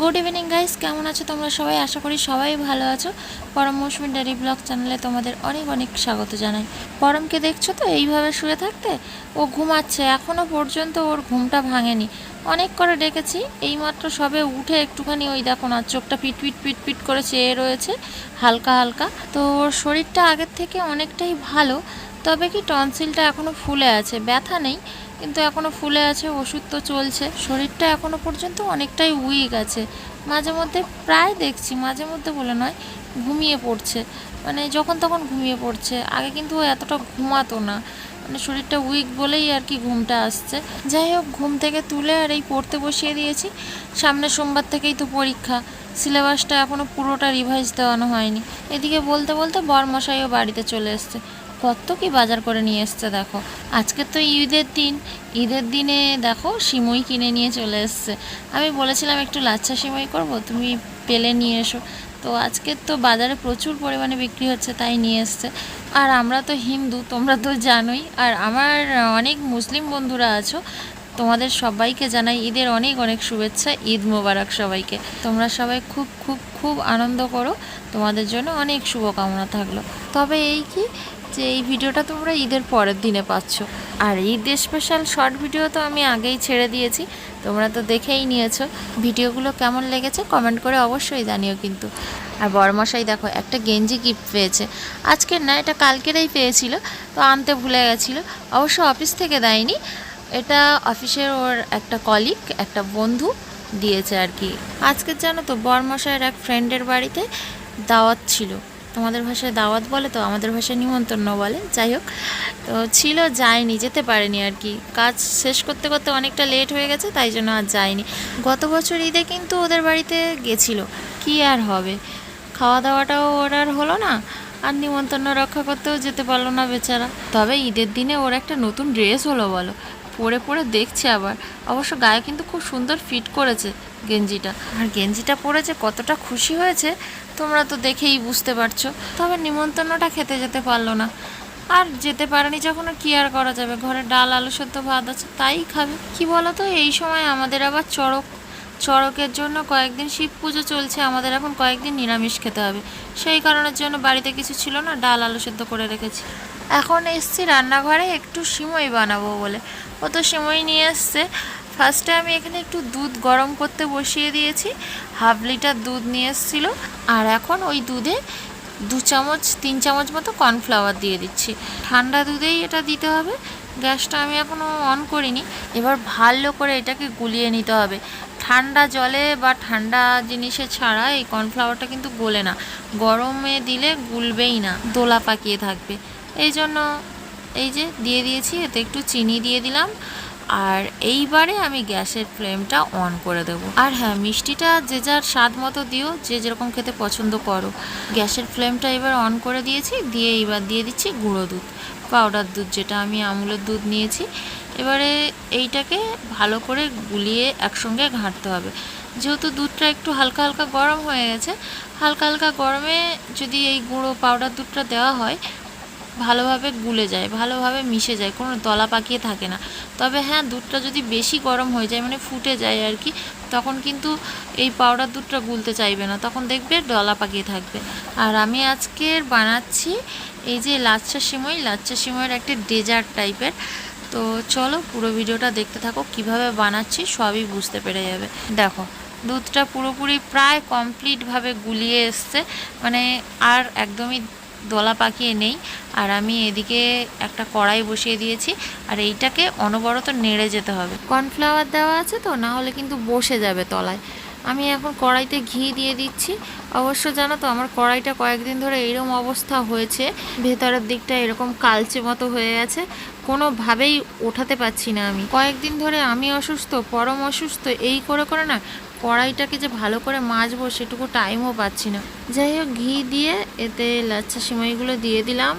Good evening guys, কেমন আছো তোমরা সবাই? আশা করি সবাই ভালো আছো। পরম মৌসুমী ডেইলি ব্লগ চ্যানেলে তোমাদের অনেক অনেক স্বাগত জানাই। পরমকে দেখছো তো এইভাবে শুয়ে থাকতে? ও ঘুমাচ্ছে, এখনও পর্যন্ত ওর ঘুমটা ভাঙেনি। অনেক করে ডেকেছি, এইমাত্র সবে উঠে একটুখানি ওই দেখো না, চোখটা পিট পিট পিট পিট করে চেয়ে রয়েছে হালকা হালকা। তো ওর শরীরটা আগের থেকে অনেকটাই ভালো, তবে কি টনসিলটা এখনও ফুলে আছে, ব্যথা নেই কিন্তু এখনও ফুলে আছে, ওষুধ তো চলছে। শরীরটা এখনও পর্যন্ত অনেকটাই উইক আছে। মাঝে মধ্যে প্রায় দেখছি, মাঝে মধ্যে বলে নয়, ঘুমিয়ে পড়ছে, মানে যখন তখন ঘুমিয়ে পড়ছে। আগে কিন্তু ও এতটা ঘুমাতো না, মানে শরীরটা উইক বলেই আর কি ঘুমটা আসছে। যাই হোক, ঘুম থেকে তুলে আর এই পড়তে বসিয়ে দিয়েছি। সামনে সোমবার থেকেই তো পরীক্ষা, সিলেবাসটা এখনও পুরোটা রিভাইজ দেওয়ানো হয়নি। এদিকে বলতে বলতে বরমশাইও বাড়িতে চলে এসছে। কত কি বাজার করে নিয়ে এসছে দেখো। আজকে তো ঈদের দিন, ঈদের দিনে দেখো সিমই কিনে নিয়ে চলে এসছে। আমি বলেছিলাম একটু লাচ্ছা সিমই করব, তুমি পেলে নিয়ে এসো। তো আজকে তো বাজারে প্রচুর পরিমাণে বিক্রি হচ্ছে, তাই নিয়ে এসছে। আর আমরা তো হিন্দু, তোমরা তো জানোই। আর আমার অনেক মুসলিম বন্ধুরা আছো, তোমাদের সবাইকে জানাই ঈদের অনেক অনেক শুভেচ্ছা। ঈদ মোবারক সবাইকে। তোমরা সবাই খুব খুব খুব আনন্দ করো, তোমাদের জন্য অনেক শুভকামনা থাকলো। তবে এই কি যে এই ভিডিওটা তোমরা ঈদের পরের দিনে পাচ্ছ, আর ঈদের স্পেশাল শর্ট ভিডিও তো আমি আগেই ছেড়ে দিয়েছি, তোমরা তো দেখেই নিয়েছো। ভিডিওগুলো কেমন লেগেছে কমেন্ট করে অবশ্যই জানিও কিন্তু। আর বড়মশাই দেখো একটা গেঞ্জি গিফট পেয়েছে, আজকের না, এটা কালকেরই পেয়েছিল, তো আনতে ভুলে গেছিলো। অবশ্য অফিস থেকে দেয়নি, এটা অফিসের ওর একটা কলিগ, একটা বন্ধু দিয়েছে আর কি। আজকের জানো তো বড়মশাইয়ের এক ফ্রেন্ডের বাড়িতে দাওয়াত ছিল। তোমাদের ভাষায় দাওয়াত বলে, তো আমাদের ভাষায় নিমন্ত্রণ বলে। যাই হোক, তো ছিল, যায়নি, যেতে পারেনি আর কি। কাজ শেষ করতে করতে অনেকটা লেট হয়ে গেছে, তাই জন্য আর যায়নি। গত বছর ঈদে কিন্তু ওদের বাড়িতে গেছিলো, কি আর হবে, খাওয়া দাওয়াটাও ওর আর হলো না, আর নিমন্ত্রণ রক্ষা করতেও যেতে পারলো না বেচারা। তবে ঈদের দিনে ওর একটা নতুন ড্রেস হলো বলো, পরে পরে দেখছে আবার। অবশ্য গায়ে কিন্তু খুব সুন্দর ফিট করেছে গেঞ্জিটা, আর গেঞ্জিটা পরে যে কতটা খুশি হয়েছে তোমরা তো দেখেই বুঝতে পারছো। তবে নিমন্ত্রণটা খেতে যেতে পারলো না, আর যেতে পারেনি যখন আর কি আর করা যাবে। ঘরে ডাল আলু সেদ্ধ ভাত আছে, তাই খাবে। কি বলো তো, এই সময় আমাদের আবার চড়কের জন্য কয়েকদিন শিব পুজো চলছে, আমাদের এখন কয়েকদিন নিরামিষ খেতে হবে। সেই কারণের জন্য বাড়িতে কিছু ছিল না, ডাল আলু সেদ্ধ করে রেখেছি। এখন এসছি রান্নাঘরে একটু সিমই বানাবো বলে, ও তো সিমই নিয়ে এসছে। ফার্স্টে আমি এখানে একটু দুধ গরম করতে বসিয়ে দিয়েছি, 1/2 লিটার দুধ নিয়ে এসেছিলো। আর এখন ওই দুধে 2-3 চামচ মতো কর্নফ্লাওয়ার দিয়ে দিচ্ছি। ঠান্ডা দুধেই এটা দিতে হবে। গ্যাসটা আমি এখনও অন করিনি। এবার ভালো করে এটাকে গুলিয়ে নিতে হবে। ঠান্ডা জলে বা ঠান্ডা জিনিসে ছাড়া এই কর্নফ্লাওয়ারটা কিন্তু গলে না, গরমে দিলে গুলবেই না, দোলা পাকিয়ে থাকবে। এই জন্য এই যে দিয়ে দিয়েছি, এতে একটু চিনি দিয়ে দিলাম। আর এইবারে আমি গ্যাসের ফ্লেমটা অন করে দেব। আর হ্যাঁ, মিষ্টিটা যে যার স্বাদ মতো দিও, যে যেরকম খেতে পছন্দ করো। গ্যাসের ফ্লেমটা এবার অন করে দিয়েছি, দিয়ে এবার দিয়ে দিচ্ছি গুঁড়ো দুধ, পাউডার দুধ, যেটা আমি আমুলের দুধ নিয়েছি। এবারে এইটাকে ভালো করে গুলিয়ে একসঙ্গে ঘাঁটতে হবে। যেহেতু দুধটা একটু হালকা হালকা গরম হয়ে গেছে, হালকা হালকা গরমে যদি এই গুঁড়ো পাউডার দুধটা দেওয়া হয়, ভালোভাবে গুলে যায়, ভালোভাবে মিশে যায়, কোনো দলা পাকিয়ে থাকে না। তবে হ্যাঁ, দুধটা যদি বেশি গরম হয়ে যায়, মানে ফুটে যায় আর কি, তখন কিন্তু এই পাউডার দুধটা গুলতে চাইবে না, তখন দেখবে দলা পাকিয়ে থাকবে। আর আমি আজকের বানাচ্ছি এই যে লাচ্ছা সিমইয়ের একটা ডেজার্ট টাইপের। তো চলো পুরো ভিডিওটা দেখতে থাকো, কিভাবে বানাচ্ছি সবই বুঝতে পেরে যাবে। দেখো, দুধটা পুরোপুরি প্রায় কমপ্লিটভাবে গুলিয়ে এসছে, মানে আর একদমই দলা পাকিয়ে নেই। আর আমি এদিকে একটা কড়াই বসিয়ে দিয়েছি, আর এইটাকে অনবরত নেড়ে যেতে হবে। কর্নফ্লাওয়ার দেওয়া আছে তো, না হলে কিন্তু বসে যাবে তলায়। আমি এখন কড়াইতে ঘি দিয়ে দিচ্ছি। অবশ্য জানো তো, আমার কড়াইটা কয়েকদিন ধরে এরকম অবস্থা হয়েছে, ভেতরের দিকটা এরকম কালচে মতো হয়ে গেছে, কোনোভাবেই ওঠাতে পারছি না। আমি কয়েকদিন ধরে আমি অসুস্থ, পরম অসুস্থ, এই করে করে না কড়াইটাকে যে ভালো করে মাজবো সেটুকু টাইমও পাচ্ছি না। যাই হোক, ঘি দিয়ে এতে লাচ্ছা সিমাইগুলো দিয়ে দিলাম,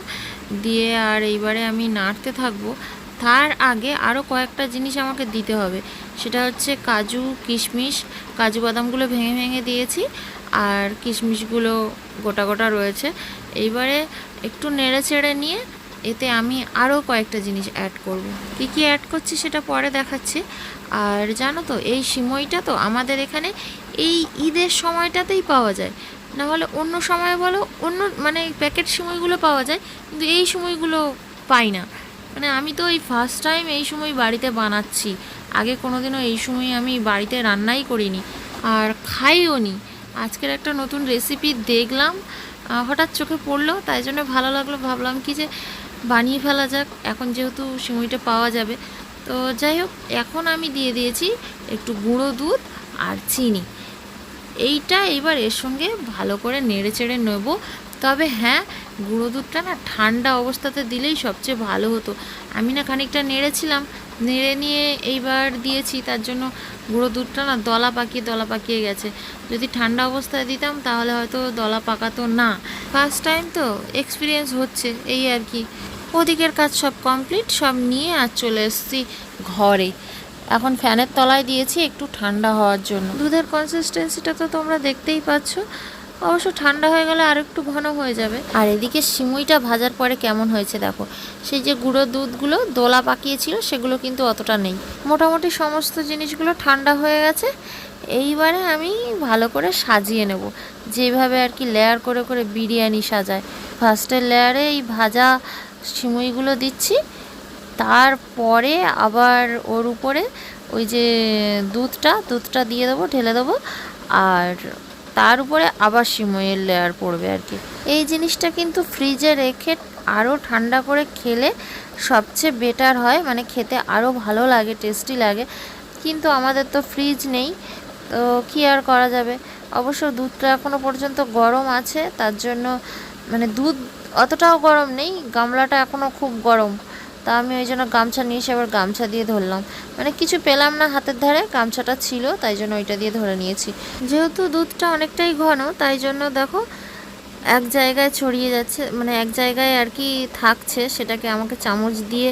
দিয়ে আর এইবারে আমি নাড়তে থাকবো। তার আগে আরও কয়েকটা জিনিস আমাকে দিতে হবে, সেটা হচ্ছে কাজু কিশমিশ। কাজু বাদামগুলো ভেঙে ভেঙে দিয়েছি, আর কিশমিশগুলো গোটা গোটা রয়েছে। এইবারে একটু নেড়ে চেড়ে নিয়ে এতে আমি আরও কয়েকটা জিনিস অ্যাড করব। কী কী অ্যাড করছি সেটা পরে দেখাচ্ছি। আর জানো তো এই সিমইটা তো আমাদের এখানে এই ঈদের সময়টাতেই পাওয়া যায়, না হলে অন্য সময় বলো অন্য মানে প্যাকেট সিমইগুলো পাওয়া যায়, কিন্তু এই সিমইগুলো পাই না। মানে আমি তো এই ফার্স্ট টাইম এই সময় বাড়িতে বানাচ্ছি, আগে কোনোদিনও এই সময় আমি বাড়িতে রান্নাই করিনি আর খাইও নি। আজকের একটা নতুন রেসিপি দেখলাম, হঠাৎ চোখে পড়লো, তাই জন্য ভালো লাগলো, ভাবলাম কি যে বানিয়ে ফেলা যাক এখন যেহেতু সিমইটা পাওয়া যাবে। তো যাই হোক, এখন আমি দিয়ে দিয়েছি একটু গুঁড়ো দুধ আর চিনি। এইটা এবার এর সঙ্গে ভালো করে নেড়ে চেড়ে নেবো। তবে হ্যাঁ, গুঁড়ো দুধটা না ঠান্ডা অবস্থাতে দিলেই সবচেয়ে ভালো হতো। আমি না খানিকটা নেড়েছিলাম, নেড়ে নিয়ে এইবার দিয়েছি, তার জন্য গুঁড়ো দুধটা না দলা পাকিয়ে গেছে। যদি ঠান্ডা অবস্থায় দিতাম তাহলে হয়তো দলা পাকাতো না। ফার্স্ট টাইম তো এক্সপিরিয়েন্স হচ্ছে এই আর কি। ওদিকের কাজ সব কমপ্লিট, সব নিয়ে আর চলে এসেছি ঘরে। এখন ফ্যানের তলায় দিয়েছি একটু ঠান্ডা হওয়ার জন্য। দুধের কনসিস্টেন্সিটা তো তোমরা দেখতেই পাচ্ছ, অবশ্য ঠান্ডা হয়ে গেলে আর একটু ঘন হয়ে যাবে। আর এদিকে সিমুইটা ভাজার পরে কেমন হয়েছে দেখো, সেই যে গুঁড়ো দুধগুলো দোলা পাকিয়েছিল সেগুলো কিন্তু অতটা নেই। মোটামুটি সমস্ত জিনিসগুলো ঠান্ডা হয়ে গেছে। এইবারে আমি ভালো করে সাজিয়ে নেব, যেভাবে আর কি লেয়ার করে করে বিরিয়ানি সাজায়। ফার্স্টের লেয়ারে এই ভাজা সিমুইগুলো দিচ্ছি, তারপরে আবার ওর উপরে ওই যে দুধটা দিয়ে দেবো, ঢেলে দেবো, আর তার উপরে আবার সিমইয়ের লেয়ার পড়বে আর কি। এই জিনিসটা কিন্তু ফ্রিজে রেখে আরও ঠান্ডা করে খেলে সবচেয়ে বেটার হয়, মানে খেতে আরও ভালো লাগে, টেস্টি লাগে। কিন্তু আমাদের তো ফ্রিজ নেই, তো কী আর করা যাবে। অবশ্য দুধটা এখনও পর্যন্ত গরম আছে, তার জন্য মানে দুধ অতটাও গরম নেই, গামলাটা এখনও খুব গরম। তা আমি ওই জন্য গামছা নিয়ে এসে আবার গামছা দিয়ে ধরলাম, মানে কিছু পেলাম না হাতের ধারে, গামছাটা ছিল তাই জন্য ওইটা দিয়ে ধরে নিয়েছি। যেহেতু দুধটা অনেকটাই ঘন তাই জন্য দেখো এক জায়গায় ছড়িয়ে যাচ্ছে, মানে এক জায়গায় আর কি থাকছে, সেটাকে আমাকে চামচ দিয়ে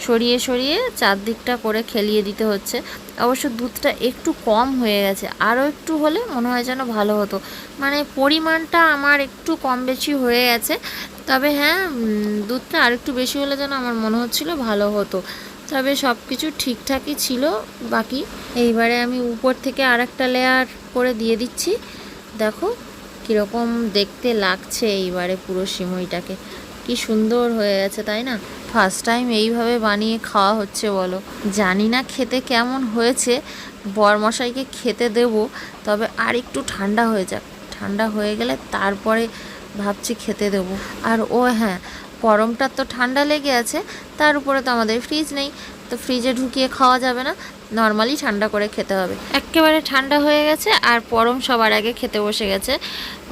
সরিয়ে সরিয়ে চারদিকটা করে খেলিয়ে দিতে হচ্ছে। অবশ্য দুধটা একটু কম হয়ে গেছে, আরও একটু হলে মনে হয় যেন ভালো হতো, মানে পরিমাণটা আমার একটু কম বেশি হয়ে গেছে। তবে হ্যাঁ, দুধটা আর একটু বেশি হলে যেন আমার মনে হচ্ছিল ভালো হতো। তবে সব কিছু ঠিকঠাকই ছিল। বাকি এইবারে আমি উপর থেকে আর একটা লেয়ার করে দিয়ে দিচ্ছি। দেখো কীরকম দেখতে লাগছে এইবারে পুরো সিমইটাকে, কি সুন্দর হয়ে গেছে তাই না? ফার্স্ট টাইম এইভাবে বানিয়ে খাওয়া হচ্ছে বলো, জানি না খেতে কেমন হয়েছে, বরমশাইকে খেতে দেব। তবে আর একটু ঠান্ডা হয়ে যাক, ঠান্ডা হয়ে গেলে তারপরে ভাবছি খেতে দেবো। আর ও হ্যাঁ, গরমটার তো ঠান্ডা লেগে আছে, তার উপরে তো আমাদের ফ্রিজ নেই, তো ফ্রিজে ঢুকিয়ে খাওয়া যাবে না, নর্মালি ঠান্ডা করে খেতে হবে। একেবারে ঠান্ডা হয়ে গেছে আর পরম সবার আগে খেতে বসে গেছে।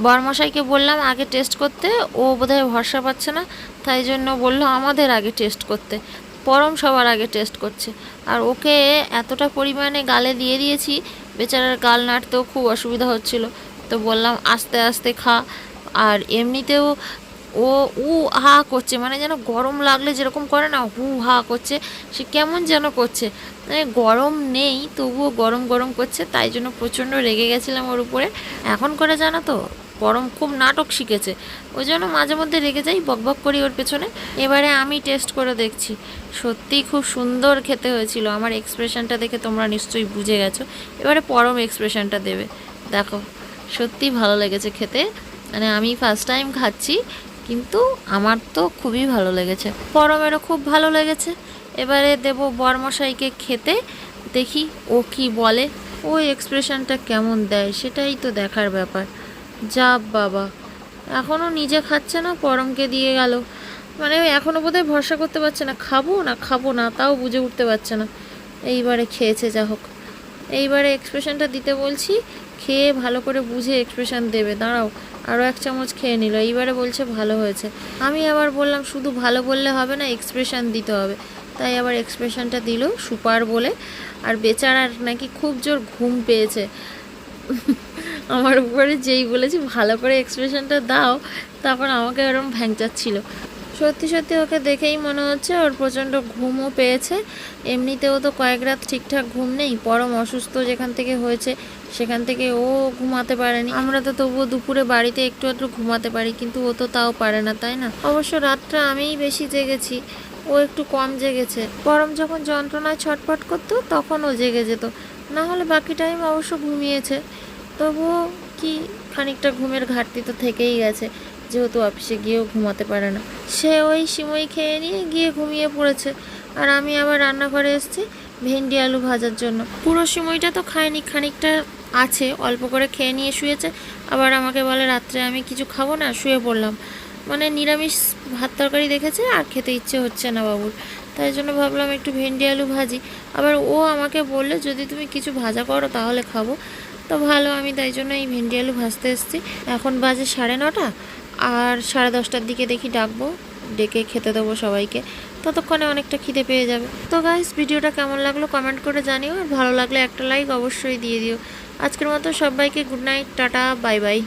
বরমশাইকে বললাম আগে টেস্ট করতে, ও বোধহয় ভরসা পাচ্ছে না, তাই জন্য বললো আমাদের আগে টেস্ট করতে। পরম সবার আগে টেস্ট করছে, আর ওকে এতটা পরিমাণে গালে দিয়ে দিয়েছি, বেচারার গাল নাড়তেও খুব অসুবিধা হচ্ছিল, তো বললাম আস্তে আস্তে খা। আর এমনিতেও ও হা করছে, মানে যেন গরম লাগলে যেরকম করে না, হু হা করছে, সে কেমন যেন করছে, মানে গরম নেই তবুও গরম গরম করছে, তাই জন্য প্রচণ্ড রেগে গেছিলাম ওর উপরে। এখন করে জানো তো গরম খুব নাটক শিখেছে, ওই জন্য মাঝে মধ্যে রেগে যাই, বকবক করি ওর পেছনে। এবারে আমি টেস্ট করে দেখছি, সত্যিই খুব সুন্দর খেতে হয়েছিল। আমার এক্সপ্রেশনটা দেখে তোমরা নিশ্চয়ই বুঝে গেছো। এবারে পরম এক্সপ্রেশনটা দেবে, দেখো সত্যিই ভালো লেগেছে খেতে, মানে আমি ফার্স্ট টাইম খাচ্ছি কিন্তু আমার তো খুবই ভালো লেগেছে, পরমেরও খুব ভালো লেগেছে। এবারে দেব বরমশাইকে খেতে, দেখি ও কি বলে, ওই এক্সপ্রেশনটা কেমন দেয় সেটাই তো দেখার ব্যাপার। যা বাবা, এখনও নিজে খাচ্ছে না, পরমকে দিয়ে গেল, মানে এখনও বোধহয় ভরসা করতে পারছে না, খাবো না তাও বুঝে উঠতে পারছে না। এইবারে খেয়েছে, যা হোক। এইবারে এক্সপ্রেশনটা দিতে বলছি, খেয়ে ভালো করে বুঝে এক্সপ্রেশন দেবে। দাঁড়াও, আরও এক চামচ খেয়ে নিল, এইবারে বলছে ভালো হয়েছে। আমি আবার বললাম শুধু ভালো বললে হবে না, এক্সপ্রেশন দিতে হবে, তাই আবার এক্সপ্রেশনটা দিল সুপার বলে। আর বেচারার নাকি খুব জোর ঘুম পেয়েছে, আমার উপরে যেই বলেছি ভালো করে এক্সপ্রেশনটা দাও, তারপর আমাকে এরকম ভ্যাংচাচ্ছিল। সত্যি সত্যি ওকে দেখেই মনে হচ্ছে ওর প্রচণ্ড ঘুমও পেয়েছে। এমনিতেও তো কয়েক রাত ঠিকঠাক ঘুম নেই, পরম অসুস্থ যেখান থেকে হয়েছে সেখান থেকে ও ঘুমাতে পারেনি। আমরা তো তবুও দুপুরে বাড়িতে একটু একটু ঘুমাতে পারি, কিন্তু ও তো তাও পারে না, তাই না? অবশ্য রাতটা আমিই বেশি জেগেছি, ও একটু কম জেগেছে। পরম যখন যন্ত্রণায় ছটফট করতো তখন ও জেগে যেত, না হলে বাকি টাইম অবশ্য ঘুমিয়েছে। তবুও কি খানিকটা ঘুমের ঘাটতি তো থেকেই গেছে, যেহেতু অফিসে গিয়েও ঘুমাতে পারে না। সে ওই সিমই খেয়ে নিয়ে গিয়ে ঘুমিয়ে পড়েছে, আর আমি আবার রান্নাঘরে এসেছি ভেন্ডি আলু ভাজার জন্য। পুরো সিমইটা তো খায়নি, খানিকটা আছে, অল্প করে খেয়ে নিয়ে শুয়েছে। আবার আমাকে বলে রাত্রে আমি কিছু খাবো না, শুয়ে পড়লাম। মানে নিরামিষ ভাত তরকারি দেখেছে আর খেতে ইচ্ছে হচ্ছে না বাবুর, তাই জন্য ভাবলাম একটু ভেন্ডি আলু ভাজি। আবার ও আমাকে বললে যদি তুমি কিছু ভাজা করো তাহলে খাবো। তো ভালো, আমি তাই জন্য এই ভেন্ডি আলু ভাজতে এসেছি। এখন বাজে 9:30, আর 10:30টার দিকে দেখি ডাকবো, ডেকে খেতে দেবো সবাইকে। ততক্ষণে অনেকটা খিদে পেয়ে যাবে। তো গাইস, ভিডিওটা কেমন লাগলো কমেন্ট করে জানিও, আর ভালো লাগলে একটা লাইক অবশ্যই দিয়ে দিও। আজকের মতো সবাইকে good night, tata, bye bye.